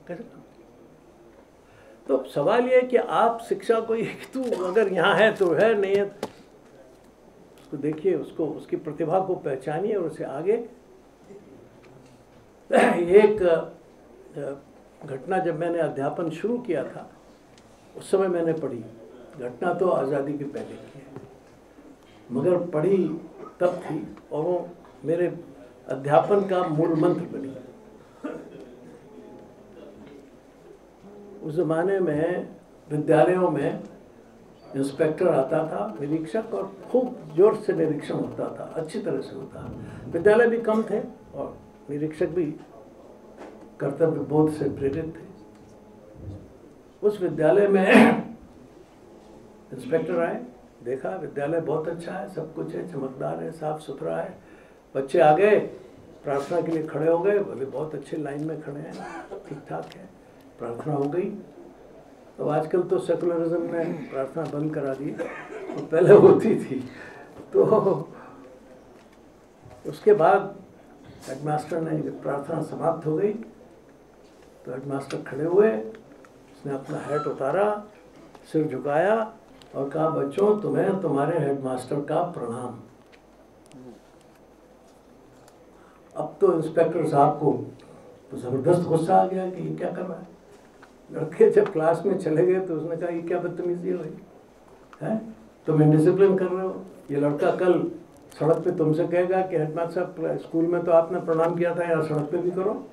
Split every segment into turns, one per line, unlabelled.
कैसे काम? तो सवाल ये है कि आप शिक्षा को तू अगर यहाँ है तो है, नहीं है उसको देखिए, उसको उसकी प्रतिभा को पहचानिए और उसे आगे। एक घटना जब मैंने अध्यापन शुरू किया था उस समय मैंने पढ़ी, घटना तो आज़ादी के पहले की है, मगर पढ़ी तब थी और वो मेरे अध्यापन का मूल मंत्र बनी। उस ज़माने में विद्यालयों में इंस्पेक्टर आता था, निरीक्षक, और खूब जोर से निरीक्षण होता था, अच्छी तरह से होता। विद्यालय भी कम थे और निरीक्षक भी कर्तव्य बोध से प्रेरित थे। उस विद्यालय में इंस्पेक्टर आए, देखा विद्यालय बहुत अच्छा है, सब कुछ है, चमकदार है, साफ सुथरा है। बच्चे आ गए, प्रार्थना के लिए खड़े हो गए, बोले बहुत अच्छे लाइन में खड़े हैं, ठीक ठाक है। प्रार्थना हो गई। तो आजकल तो सेकुलरिज्म में प्रार्थना बंद करा दी, तो पहले होती थी। तो उसके बाद हेडमास्टर ने, जब प्रार्थना समाप्त हो गई तो हेडमास्टर खड़े हुए, उसने अपना हैट उतारा, सिर झुकाया और कहा, बच्चों तुम्हें तुम्हारे हेडमास्टर का प्रणाम। अब तो इंस्पेक्टर साहब को तो ज़बरदस्त गुस्सा आ गया कि ये क्या कर रहा है। लड़के जब क्लास में चले गए तो उसने कहा, ये क्या बदतमीजी है भाई, है तुम इंडिसिप्लिन कर रहे हो। ये लड़का कल सड़क पे तुमसे कहेगा कि हेडमास्टर साहब स्कूल में तो आपने प्रणाम किया था, यार सड़क पे भी करो।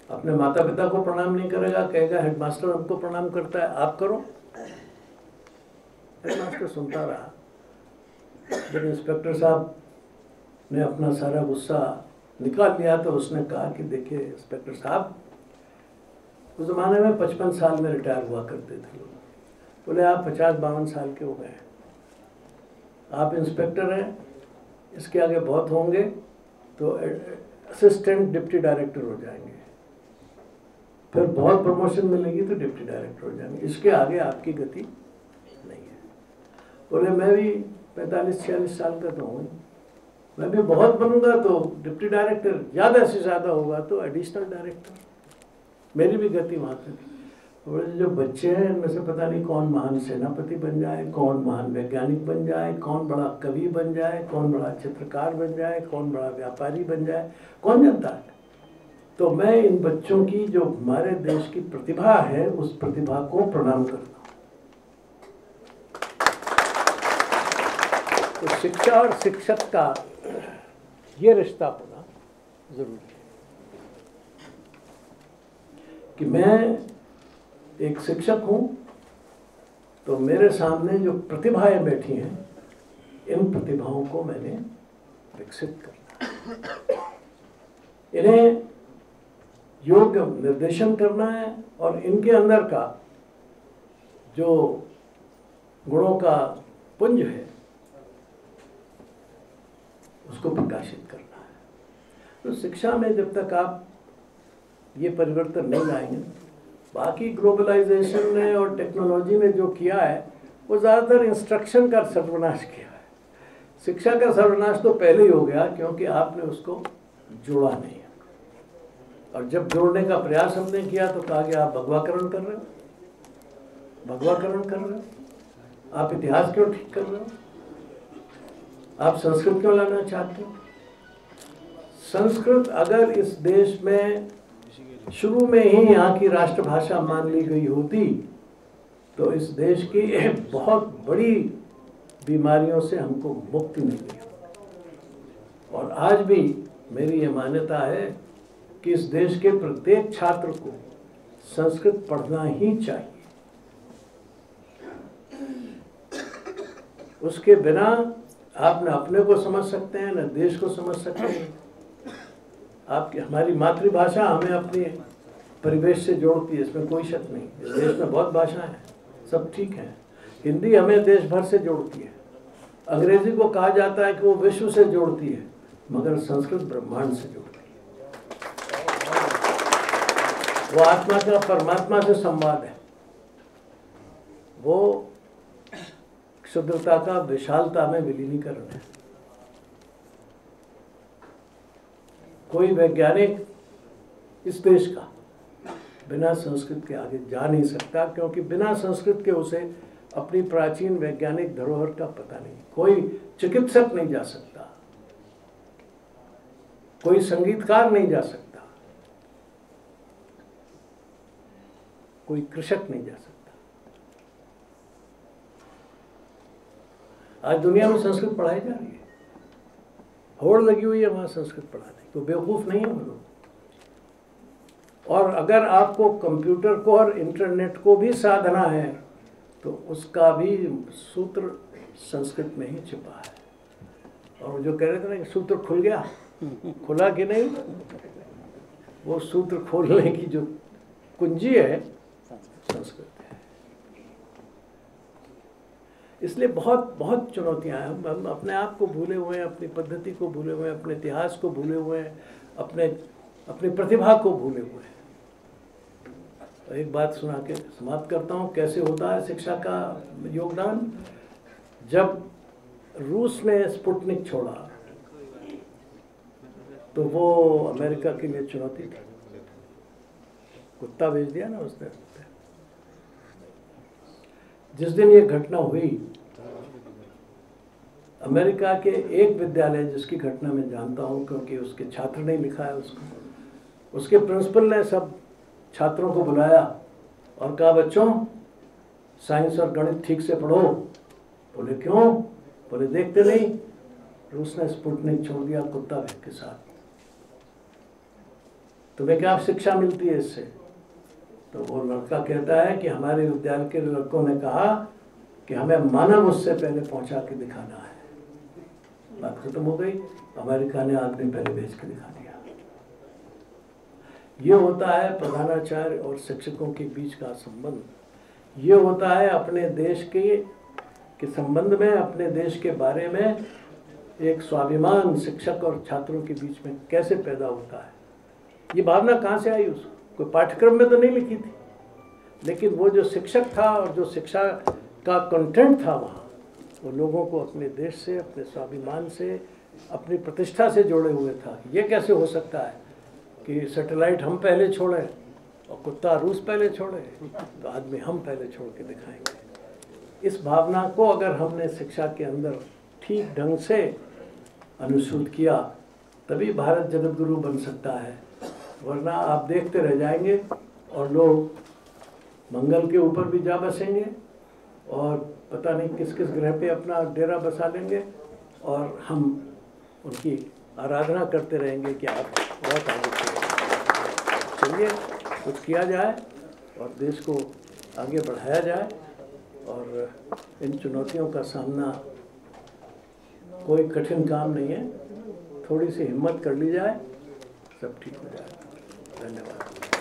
अपने माता पिता को प्रणाम नहीं करेगा, कहेगा हेडमास्टर हमको प्रणाम करता है, आप करो। हेडमास्टर सुनता रहा। जब इंस्पेक्टर साहब ने अपना सारा गुस्सा निकाल लिया तो उसने कहा कि देखिए इंस्पेक्टर साहब, उस ज़माने में 55 साल में रिटायर हुआ करते थे लोग। बोले आप 50-52 साल के हो गए, आप इंस्पेक्टर हैं, इसके आगे बहुत होंगे तो असिस्टेंट डिप्टी डायरेक्टर हो जाएंगे, फिर बहुत प्रमोशन मिलेगी तो डिप्टी डायरेक्टर हो जाएंगे, इसके आगे आपकी गति नहीं है। बोले मैं भी 45-46 साल का तो हूँ, मैं भी बहुत बनूंगा तो डिप्टी डायरेक्टर, ज़्यादा से ज़्यादा होगा तो एडिशनल डायरेक्टर, मेरी भी गति वहाँ पे थी। बोले जो बच्चे हैं इनमें से पता नहीं कौन महान सेनापति बन जाए, कौन महान वैज्ञानिक बन जाए, कौन बड़ा कवि बन जाए, कौन बड़ा चित्रकार बन जाए, कौन बड़ा व्यापारी बन जाए, कौन जानता है। तो मैं इन बच्चों की जो हमारे देश की प्रतिभा है उस प्रतिभा को प्रणाम करता हूँ। तो शिक्षा और शिक्षक का ये रिश्ता होना जरूरी है कि मैं एक शिक्षक हूँ तो मेरे सामने जो प्रतिभाएं बैठी हैं, इन प्रतिभाओं को मैंने विकसित करना है, इन्हें योग्य निर्देशन करना है और इनके अंदर का जो गुणों का पुंज है उसको प्रकाशित करना है। तो शिक्षा में जब तक आप ये परिवर्तन नहीं लाएंगे, बाकी ग्लोबलाइजेशन ने और टेक्नोलॉजी में जो किया है वो ज़्यादातर इंस्ट्रक्शन का सर्वनाश किया है। शिक्षा का सर्वनाश तो पहले ही हो गया क्योंकि आपने उसको जोड़ा नहीं है, और जब जोड़ने का प्रयास हमने किया तो कहा कि आप भगवाकरण कर रहे हो, भगवाकरण कर रहे हो, आप इतिहास क्यों ठीक कर रहे हो, आप संस्कृत क्यों लाना चाहते हो। संस्कृत अगर इस देश में शुरू में ही यहाँ की राष्ट्रभाषा मान ली गई होती तो इस देश की एक बहुत बड़ी बीमारियों से हमको मुक्ति मिली। और आज भी मेरी ये मान्यता है कि इस देश के प्रत्येक छात्र को संस्कृत पढ़ना ही चाहिए। उसके बिना आप न अपने को समझ सकते हैं न देश को समझ सकते हैं। आपकी हमारी मातृभाषा हमें अपने परिवेश से जोड़ती है, इसमें कोई शक नहीं। इस देश में बहुत भाषाएं हैं, सब ठीक है। हिंदी हमें देश भर से जोड़ती है। अंग्रेजी को कहा जाता है कि वो विश्व से जोड़ती है, मगर संस्कृत ब्रह्मांड से जोड़ती है। वो आत्मा का परमात्मा से संवाद है, वो क्षुद्रता का विशालता में विलीनीकरण है। कोई वैज्ञानिक इस देश का बिना संस्कृत के आगे जा नहीं सकता, क्योंकि बिना संस्कृत के उसे अपनी प्राचीन वैज्ञानिक धरोहर का पता नहीं। कोई चिकित्सक नहीं जा सकता, कोई संगीतकार नहीं जा सकता, कोई कृषक नहीं जा सकता। आज दुनिया में संस्कृत पढ़ाई जा रही है, होड़ लगी हुई है वहां संस्कृत पढ़ाने की, तो बेवकूफ नहीं है वो लोग। और अगर आपको कंप्यूटर को और इंटरनेट को भी साधना है तो उसका भी सूत्र संस्कृत में ही छिपा है। और जो कह रहे थे ना कि सूत्र खुल गया, खुला कि नहीं, वो सूत्र खोलने की जो कुंजी है संस्कृत है। इसलिए बहुत बहुत चुनौतियां हैं। हम अपने आप को भूले हुए हैं, अपनी पद्धति को भूले हुए हैं, अपने इतिहास को भूले हुए हैं, अपनी प्रतिभा को भूले हुए हैं। तो एक बात सुना के समाप्त करता हूँ, कैसे होता है शिक्षा का योगदान। जब रूस ने स्पुतनिक छोड़ा तो वो अमेरिका के लिए चुनौती थी। कुत्ता भेज दिया ना उसने। जिस दिन ये घटना हुई, अमेरिका के एक विद्यालय जिसकी घटना मैं जानता हूँ क्योंकि उसके छात्र ने लिखा है उसको, उसके प्रिंसिपल ने सब छात्रों को बुलाया और कहा, बच्चों साइंस और गणित ठीक से पढ़ो। बोले क्यों? बोले देखते नहीं, रूस ने स्पुतनिक छोड़ दिया कुत्ता भेज के साथ, तुम्हें क्या शिक्षा मिलती है इससे? तो वो लड़का कहता है कि हमारे विद्यालय के लड़कों ने कहा कि हमें मानव उससे पहले पहुंचा के दिखाना है। बात खत्म हो गई, अमेरिका ने आदमी पहले भेज के दिखा दिया। ये होता है प्रधानाचार्य और शिक्षकों के बीच का संबंध। ये होता है अपने देश के संबंध में, अपने देश के बारे में एक स्वाभिमान शिक्षक और छात्रों के बीच में कैसे पैदा होता है। ये भावना कहाँ से आई? उसको कोई पाठ्यक्रम में तो नहीं लिखी थी, लेकिन वो जो शिक्षक था और जो शिक्षा का कंटेंट था वहाँ, वो लोगों को अपने देश से, अपने स्वाभिमान से, अपनी प्रतिष्ठा से जोड़े हुए था। ये कैसे हो सकता है कि सैटेलाइट हम पहले छोड़ें और कुत्ता रूस पहले छोड़े, तो आदमी हम पहले छोड़ के दिखाएंगे। इस भावना को अगर हमने शिक्षा के अंदर ठीक ढंग से अनुसूत किया, तभी भारत जगत गुरु बन सकता है। वरना आप देखते रह जाएंगे और लोग मंगल के ऊपर भी जा बसेंगे और पता नहीं किस किस ग्रह पे अपना डेरा बसा लेंगे, और हम उनकी आराधना करते रहेंगे कि आप बहुत आगे चलिए, कुछ किया जाए और देश को आगे बढ़ाया जाए। और इन चुनौतियों का सामना कोई कठिन काम नहीं है, थोड़ी सी हिम्मत कर ली जाए, सब ठीक हो जाएगा। धन्यवाद।